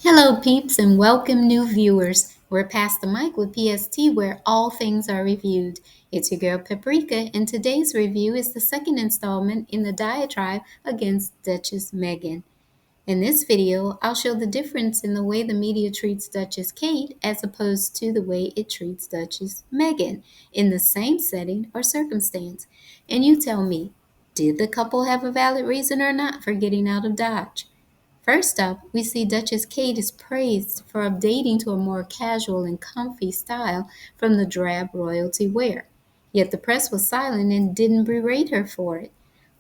Hello, peeps, and welcome new viewers. We're past the mic with PST, where all things are reviewed. It's your girl Paprika, and today's review is the second installment in the diatribe against Duchess Meghan. In this video, I'll show the difference in the way the media treats Duchess Kate as opposed to the way it treats Duchess Meghan in the same setting or circumstance. And you tell me, did the couple have a valid reason or not for getting out of Dodge? First up, we see Duchess Kate is praised for updating to a more casual and comfy style from the drab royalty wear. Yet the press was silent and didn't berate her for it.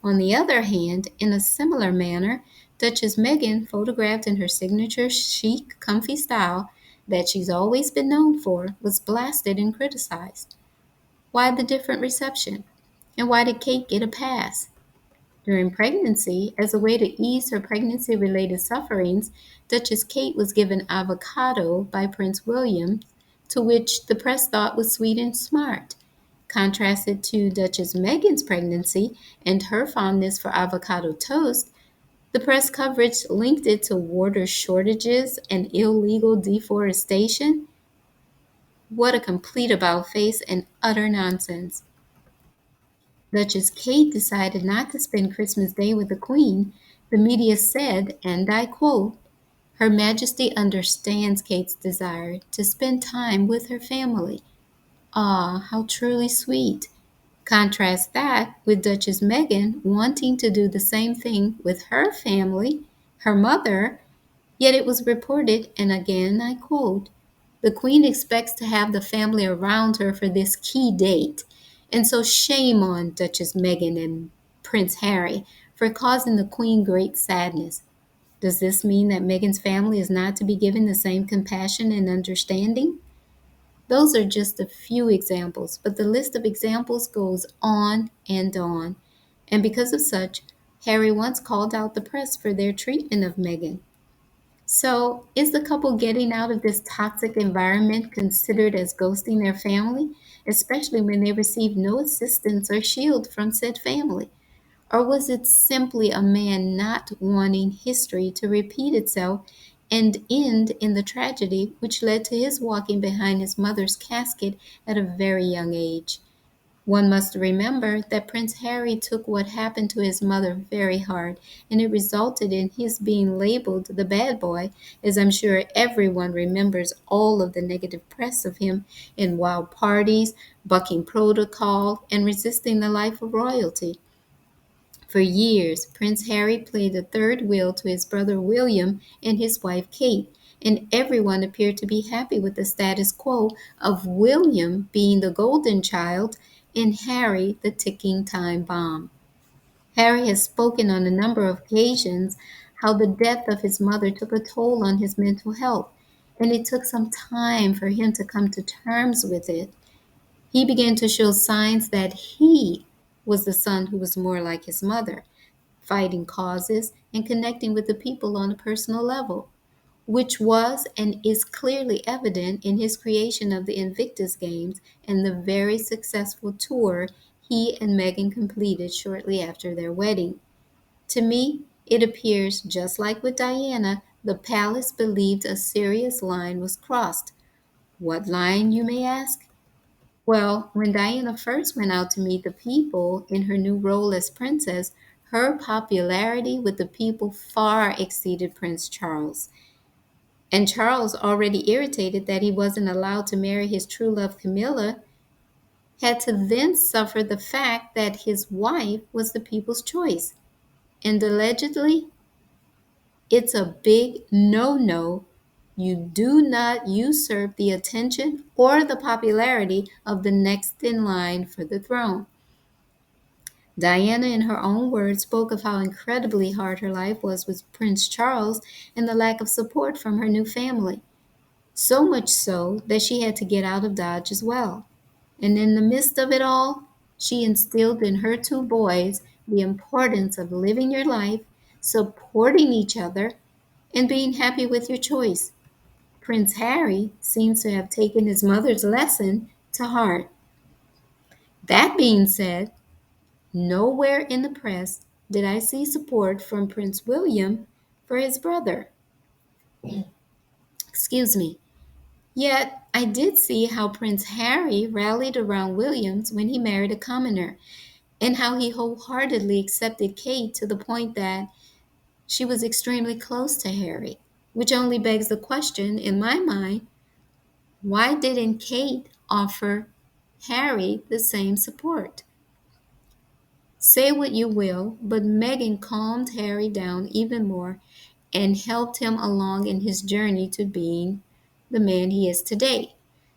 On the other hand, in a similar manner, Duchess Meghan, photographed in her signature chic, comfy style that she's always been known for, was blasted and criticized. Why the different reception? And why did Kate get a pass? During pregnancy, as a way to ease her pregnancy related sufferings, Duchess Kate was given avocado by Prince William, to which the press thought was sweet and smart. Contrasted to Duchess Meghan's pregnancy and her fondness for avocado toast, the press coverage linked it to water shortages and illegal deforestation. What a complete about face and utter nonsense. Duchess Kate decided not to spend Christmas Day with the Queen. The media said, and I quote, "Her Majesty understands Kate's desire to spend time with her family." Ah, how truly sweet. Contrast that with Duchess Meghan wanting to do the same thing with her family, her mother, yet it was reported, and again I quote, "The Queen expects to have the family around her for this key date, and so shame on Duchess Meghan and Prince Harry for causing the Queen great sadness." Does this mean that Meghan's family is not to be given the same compassion and understanding? Those are just a few examples, but the list of examples goes on and on. And because of such, Harry once called out the press for their treatment of Meghan. So, is the couple getting out of this toxic environment considered as ghosting their family, especially when they receive no assistance or shield from said family? Or was it simply a man not wanting history to repeat itself and end in the tragedy which led to his walking behind his mother's casket at a very young age? One must remember that Prince Harry took what happened to his mother very hard, and it resulted in his being labeled the bad boy, as I'm sure everyone remembers all of the negative press of him in wild parties, bucking protocol, and resisting the life of royalty. For years, Prince Harry played the third wheel to his brother William and his wife Kate, and everyone appeared to be happy with the status quo of William being the golden child and Harry the ticking time bomb. Harry has spoken on a number of occasions how the death of his mother took a toll on his mental health, and it took some time for him to come to terms with it. He began to show signs that he was the son who was more like his mother, fighting causes and connecting with the people on a personal level, which was and is clearly evident in his creation of the Invictus Games and the very successful tour he and Meghan completed shortly after their wedding. To me, it appears, just like with Diana, the palace believed a serious line was crossed. What line, you may ask? Well, when Diana first went out to meet the people in her new role as princess, her popularity with the people far exceeded Prince Charles. And Charles, already irritated that he wasn't allowed to marry his true love Camilla, had to then suffer the fact that his wife was the people's choice. And allegedly, it's a big no no. You do not usurp the attention or the popularity of the next in line for the throne. Diana, in her own words, spoke of how incredibly hard her life was with Prince Charles and the lack of support from her new family. So much so that she had to get out of Dodge as well. And in the midst of it all, she instilled in her two boys the importance of living your life, supporting each other, and being happy with your choice. Prince Harry seems to have taken his mother's lesson to heart. That being said, nowhere in the press did I see support from Prince William for his brother. Excuse me. Yet, I did see how Prince Harry rallied around Williams when he married a commoner, and how he wholeheartedly accepted Kate to the point that she was extremely close to Harry, which only begs the question in my mind, why didn't Kate offer Harry the same support? Say what you will, but Meghan calmed Harry down even more and helped him along in his journey to being the man he is today.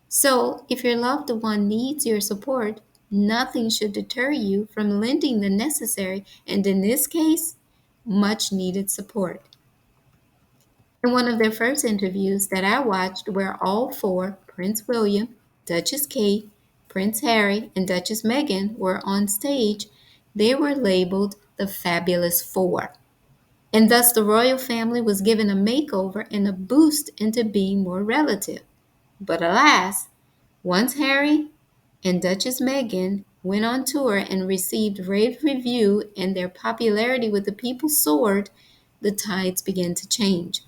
So, if your loved one needs your support, nothing should deter you from lending the necessary, and in this case, much needed support. In one of their first interviews that I watched, where all four, Prince William, Duchess Kate, Prince Harry, and Duchess Meghan, were on stage, they were labeled the Fabulous Four. And thus the royal family was given a makeover and a boost into being more relative. But alas, once Harry and Duchess Meghan went on tour and received rave review and their popularity with the people soared, the tides began to change.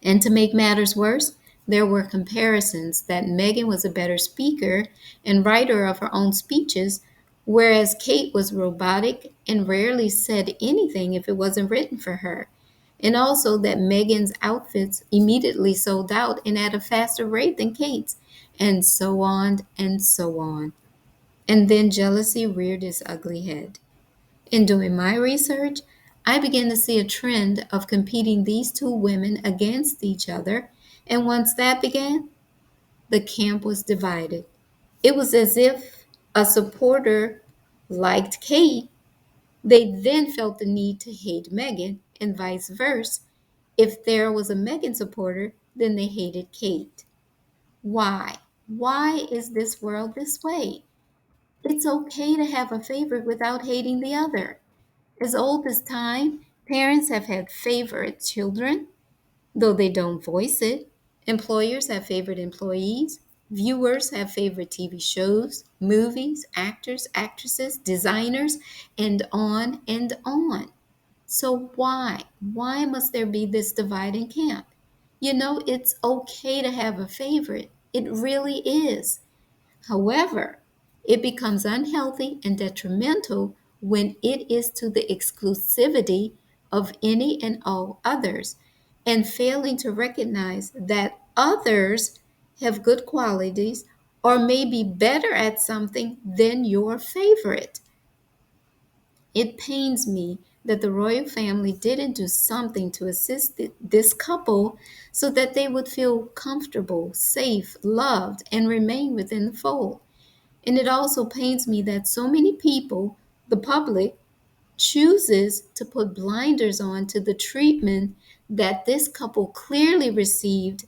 And to make matters worse, there were comparisons that Meghan was a better speaker and writer of her own speeches, whereas Kate was robotic and rarely said anything if it wasn't written for her. And also that Meghan's outfits immediately sold out and at a faster rate than Kate's, and so on and so on. And then jealousy reared its ugly head. In doing my research, I began to see a trend of competing these two women against each other, and once that began, the camp was divided. It was as if a supporter liked Kate, they then felt the need to hate Meghan, and vice versa. If there was a Meghan supporter, then they hated Kate. Why? Why is this world this way? It's okay to have a favorite without hating the other. As old as time, parents have had favorite children, though they don't voice it. Employers have favorite employees. Viewers have favorite TV shows, movies, actors, actresses, designers, and on and on. So why? Why must there be this divide and camp? You know, it's okay to have a favorite. It really is. However, it becomes unhealthy and detrimental when it is to the exclusivity of any and all others, and failing to recognize that others have good qualities or may be better at something than your favorite. It pains me that the royal family didn't do something to assist this couple so that they would feel comfortable, safe, loved, and remain within the fold. And it also pains me that so many people, the public, chooses to put blinders on to the treatment that this couple clearly received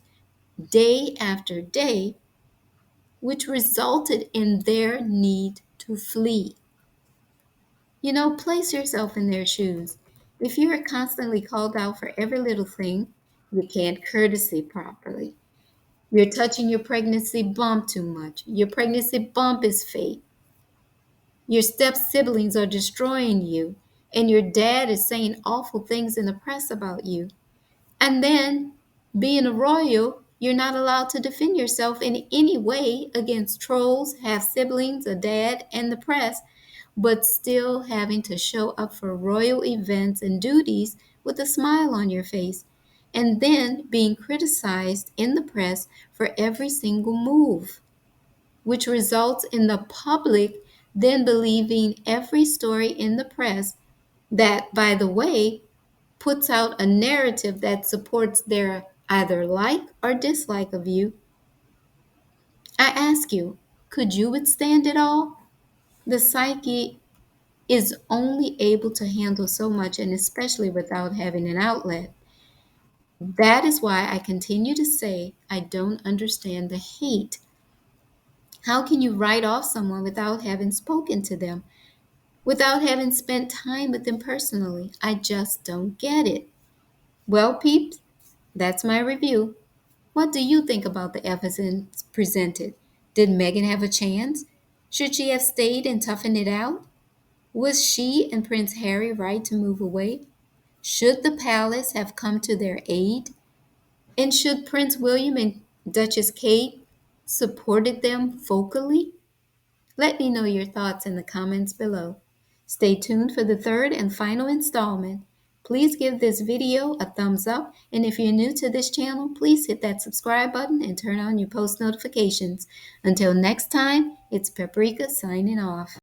day after day, which resulted in their need to flee. You know, place yourself in their shoes. If you are constantly called out for every little thing, you can't courtesy properly. You're touching your pregnancy bump too much. Your pregnancy bump is fake. Your step siblings are destroying you, and your dad is saying awful things in the press about you. And then, being a royal, you're not allowed to defend yourself in any way against trolls, half siblings, a dad, and the press, but still having to show up for royal events and duties with a smile on your face, and then being criticized in the press for every single move, which results in the public then believing every story in the press that, by the way, puts out a narrative that supports their either like or dislike of you. I ask you, could you withstand it all? The psyche is only able to handle so much, and especially without having an outlet. That is why I continue to say I don't understand the hate. How can you write off someone without having spoken to them, without having spent time with them personally? I just don't get it. Well, peeps, that's my review. What do you think about the evidence presented? Did Meghan have a chance? Should she have stayed and toughened it out? Was she and Prince Harry right to move away? Should the palace have come to their aid? And should Prince William and Duchess Kate supported them vocally? Let me know your thoughts in the comments below. Stay tuned for the third and final installment. Please give this video a thumbs up, and if you're new to this channel, please hit that subscribe button and turn on your post notifications. Until next time, it's Paprika signing off.